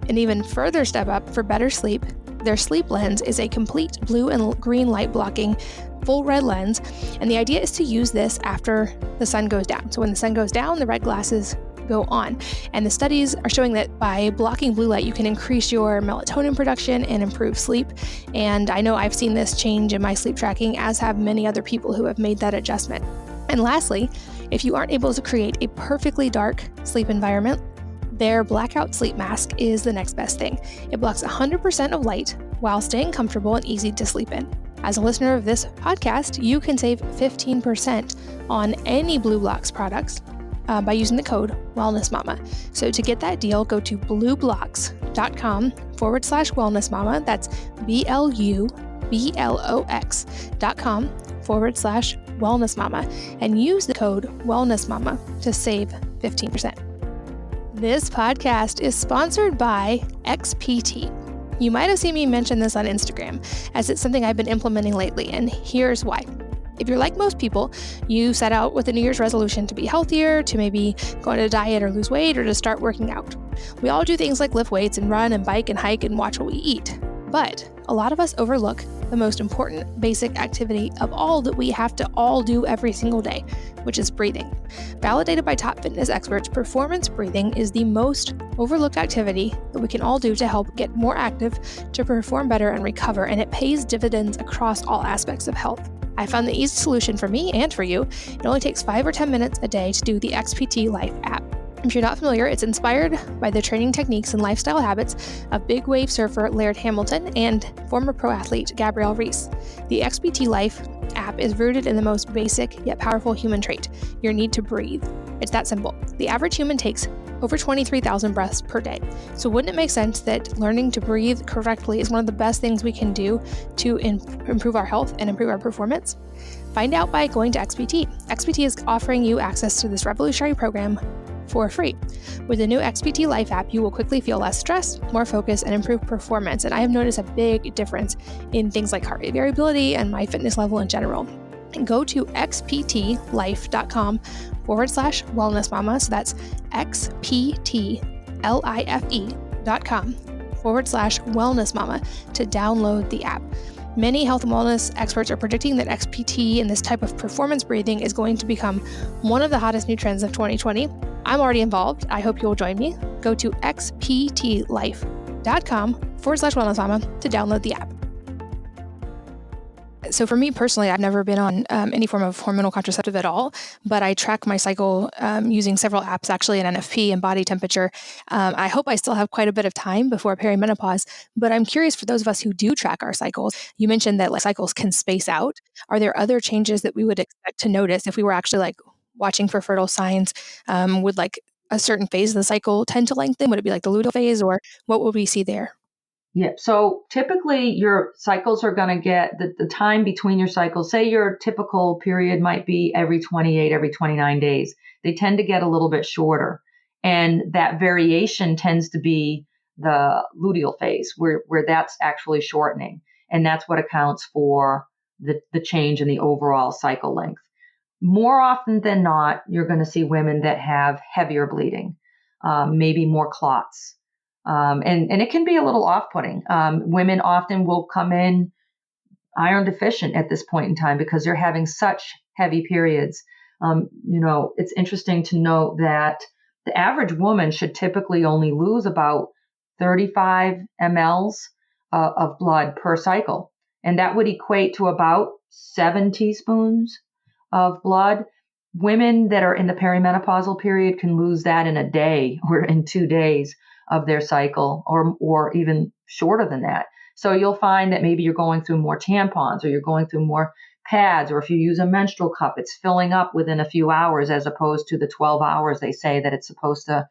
[SPEAKER 2] An even further step up for better sleep, their Sleep lens is a complete blue and green light blocking full red lens, and the idea is to use this after the sun goes down. So when the sun goes down, the red glasses go on. And the studies are showing that by blocking blue light, you can increase your melatonin production and improve sleep. And I know I've seen this change in my sleep tracking, as have many other people who have made that adjustment. And lastly, if you aren't able to create a perfectly dark sleep environment, their blackout sleep mask is the next best thing. It blocks 100% of light while staying comfortable and easy to sleep in. As a listener of this podcast, you can save 15% on any BlueBlox products by using the code WellnessMama. So to get that deal, go to blueblox.com/wellnessmama. That's BLUBLOX.com/wellnessmama, and use the code WellnessMama to save 15%. This podcast is sponsored by XPT. You might have seen me mention this on Instagram, as it's something I've been implementing lately, and here's why. If you're like most people, you set out with a New Year's resolution to be healthier, to maybe go on a diet or lose weight, or to start working out. We all do things like lift weights and run and bike and hike and watch what we eat. But a lot of us overlook the most important basic activity of all that we have to all do every single day, which is breathing. Validated by top fitness experts, performance breathing is the most overlooked activity that we can all do to help get more active, to perform better and recover, and it pays dividends across all aspects of health. I found the easy solution for me and for you. It only takes 5 or 10 minutes a day to do the XPT Life app. If you're not familiar, it's inspired by the training techniques and lifestyle habits of big wave surfer Laird Hamilton and former pro athlete Gabrielle Reese. The XPT Life app is rooted in the most basic yet powerful human trait, your need to breathe. It's that simple. The average human takes over 23,000 breaths per day. So wouldn't it make sense that learning to breathe correctly is one of the best things we can do to improve our health and improve our performance? Find out by going to XPT. XPT is offering you access to this revolutionary program for free. With the new XPT Life app, you will quickly feel less stressed, more focused, and improved performance. And I have noticed a big difference in things like heart rate variability and my fitness level in general. And go to xptlife.com/wellnessmama. So that's xptlife.com/wellnessmama to download the app. Many health and wellness experts are predicting that XPT and this type of performance breathing is going to become one of the hottest new trends of 2020. I'm already involved. I hope you'll join me. Go to xptlife.com/wellnessmama to download the app. So for me personally, I've never been on any form of hormonal contraceptive at all, but I track my cycle using several apps, actually, an NFP and body temperature. I hope I still have quite a bit of time before perimenopause, but I'm curious for those of us who do track our cycles. You mentioned that cycles can space out. Are there other changes that we would expect to notice if we were actually watching for fertile signs? Would a certain phase of the cycle tend to lengthen? Would it be like the luteal phase, or what would we see there?
[SPEAKER 3] Yeah. So typically your cycles are going to get the time between your cycles. Say your typical period might be every 28, every 29 days. They tend to get a little bit shorter. And that variation tends to be the luteal phase where that's actually shortening. And that's what accounts for the change in the overall cycle length. More often than not, you're going to see women that have heavier bleeding, maybe more clots. And it can be a little off-putting. Women often will come in iron deficient at this point in time because they're having such heavy periods. It's interesting to note that the average woman should typically only lose about 35 mLs of blood per cycle. And that would equate to about 7 teaspoons of blood. Women that are in the perimenopausal period can lose that in a day or in 2 days of their cycle, or even shorter than that. So you'll find that maybe you're going through more tampons, or you're going through more pads, or if you use a menstrual cup, it's filling up within a few hours as opposed to the 12 hours they say that it's supposed to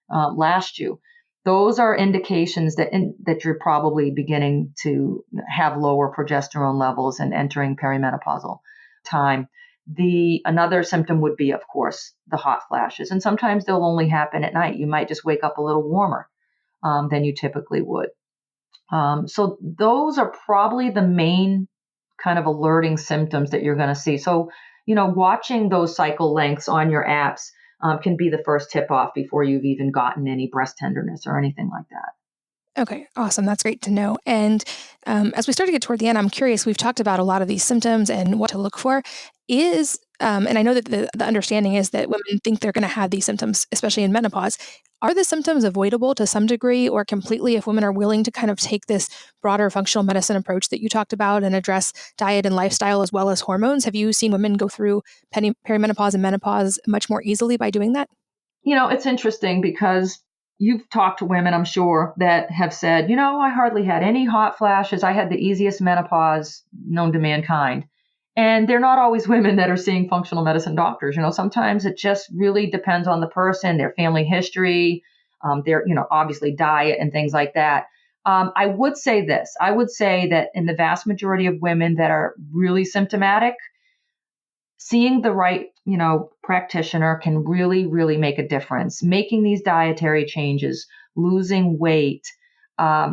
[SPEAKER 3] last you. Those are indications that you're probably beginning to have lower progesterone levels and entering perimenopausal time. Another symptom would be, of course, the hot flashes. And sometimes they'll only happen at night. You might just wake up a little warmer than you typically would. So those are probably the main kind of alerting symptoms that you're going to see. So, watching those cycle lengths on your apps can be the first tip off before you've even gotten any breast tenderness or anything like that.
[SPEAKER 2] Okay, awesome. That's great to know. And as we start to get toward the end, I'm curious, we've talked about a lot of these symptoms and what to look for. And I know that the understanding is that women think they're going to have these symptoms, especially in menopause. Are the symptoms avoidable to some degree or completely if women are willing to kind of take this broader functional medicine approach that you talked about and address diet and lifestyle as well as hormones? Have you seen women go through perimenopause and menopause much more easily by doing that?
[SPEAKER 3] It's interesting because you've talked to women, I'm sure, that have said, I hardly had any hot flashes. I had the easiest menopause known to mankind. And they're not always women that are seeing functional medicine doctors. Sometimes it just really depends on the person, their family history, their, obviously diet and things like that. I would say this. I would say that in the vast majority of women that are really symptomatic, seeing the right, practitioner can really, really make a difference. Making these dietary changes, losing weight.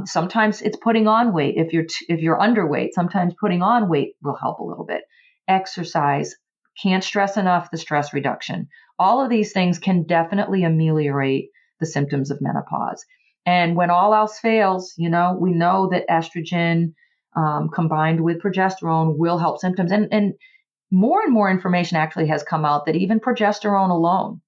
[SPEAKER 3] Sometimes it's putting on weight. If you're underweight, sometimes putting on weight will help a little bit. Exercise. Can't stress enough the stress reduction. All of these things can definitely ameliorate the symptoms of menopause. And when all else fails, we know that estrogen combined with progesterone will help symptoms. And more information actually has come out that even progesterone alone,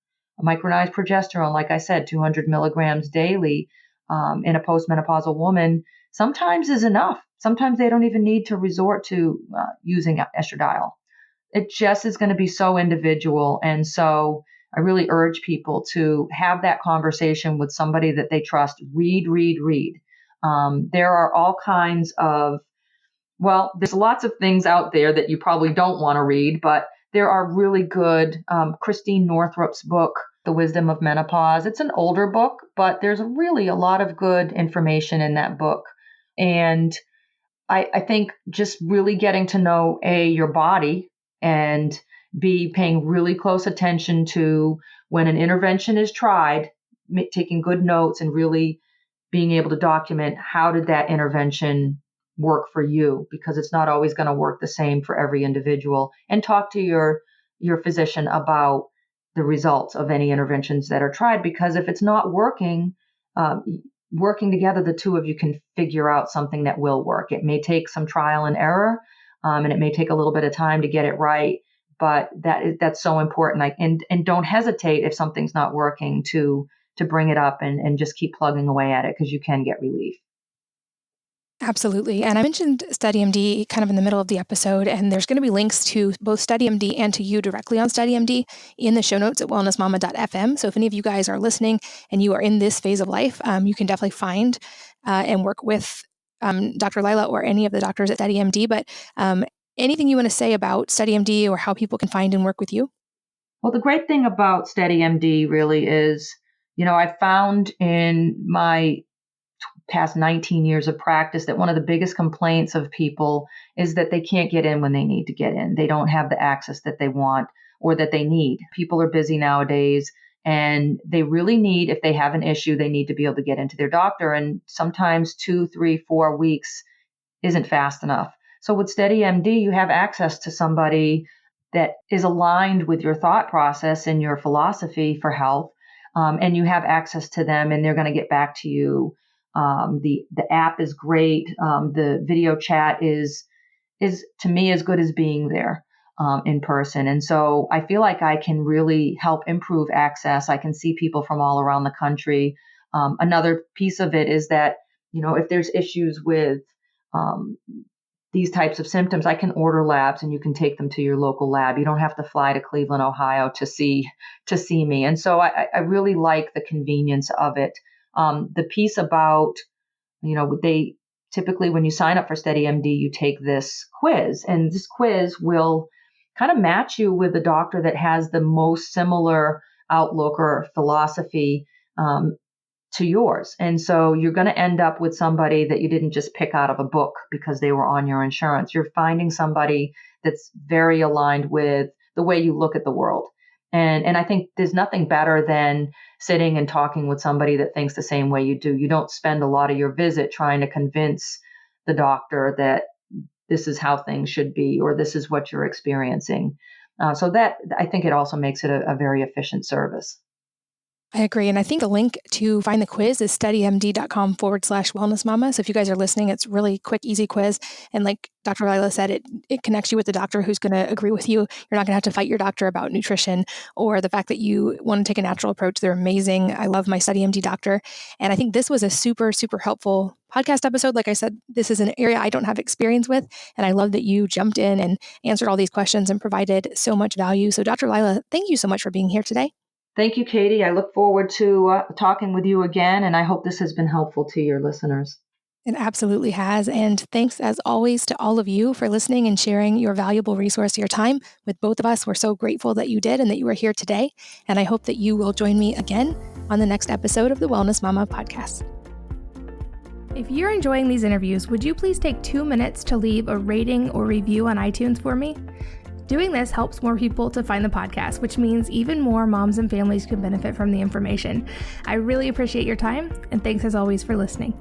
[SPEAKER 3] micronized progesterone, like I said, 200 milligrams daily in a postmenopausal woman, sometimes is enough. Sometimes they don't even need to resort to using estradiol. It just is going to be so individual. And so I really urge people to have that conversation with somebody that they trust. Read. There are all kinds of, there's lots of things out there that you probably don't want to read, but there are really good, Christine Northrup's book, The Wisdom of Menopause. It's an older book, but there's really a lot of good information in that book. And I think just really getting to know, A, your body, and B, paying really close attention to when an intervention is tried, taking good notes and really being able to document how did that intervention work for you, because it's not always going to work the same for every individual. And talk to your physician about the results of any interventions that are tried, because if it's not working, working together, the two of you can figure out something that will work. It may take some trial and error, and it may take a little bit of time to get it right, but that's so important. And don't hesitate if something's not working to bring it up and just keep plugging away at it, because you can get relief.
[SPEAKER 2] Absolutely. And I mentioned StudyMD kind of in the middle of the episode, and there's going to be links to both StudyMD and to you directly on StudyMD in the show notes at wellnessmama.fm. So if any of you guys are listening and you are in this phase of life, you can definitely find and work with Dr. Lyla or any of the doctors at StudyMD. But anything you want to say about StudyMD or how people can find and work with you?
[SPEAKER 3] Well, the great thing about StudyMD really is, I found in my past 19 years of practice that one of the biggest complaints of people is that they can't get in when they need to get in. They don't have the access that they want or that they need. People are busy nowadays, and they really need, if they have an issue, they need to be able to get into their doctor. And sometimes 2, 3, 4 weeks isn't fast enough. So with StudyMD, you have access to somebody that is aligned with your thought process and your philosophy for health. And you have access to them, and they're going to get back to you. The app is great. The video chat is to me as good as being there in person. And so I feel like I can really help improve access. I can see people from all around the country. Another piece of it is that, if there's issues with these types of symptoms, I can order labs and you can take them to your local lab. You don't have to fly to Cleveland, Ohio to see me. And so I really like the convenience of it. The piece about, they typically, when you sign up for StudyMD, you take this quiz, and this quiz will kind of match you with the doctor that has the most similar outlook or philosophy to yours. And so you're going to end up with somebody that you didn't just pick out of a book because they were on your insurance. You're finding somebody that's very aligned with the way you look at the world. And I think there's nothing better than sitting and talking with somebody that thinks the same way you do. You don't spend a lot of your visit trying to convince the doctor that this is how things should be or this is what you're experiencing. So that, I think it also makes it a very efficient service.
[SPEAKER 2] I agree. And I think the link to find the quiz is studymd.com/wellnessmama. So if you guys are listening, it's really quick, easy quiz. And like Dr. Lyla said, it connects you with the doctor who's going to agree with you. You're not going to have to fight your doctor about nutrition or the fact that you want to take a natural approach. They're amazing. I love my StudyMD doctor. And I think this was a super, super helpful podcast episode. Like I said, this is an area I don't have experience with. And I love that you jumped in and answered all these questions and provided so much value. So Dr. Lyla, thank you so much for being here today.
[SPEAKER 3] Thank you, Katie. I look forward to talking with you again, and I hope this has been helpful to your listeners.
[SPEAKER 2] It absolutely has. And thanks, as always, to all of you for listening and sharing your valuable resource, your time with both of us. We're so grateful that you did and that you are here today. And I hope that you will join me again on the next episode of the Wellness Mama podcast. If you're enjoying these interviews, would you please take 2 minutes to leave a rating or review on iTunes for me? Doing this helps more people to find the podcast, which means even more moms and families can benefit from the information. I really appreciate your time, and thanks as always for listening.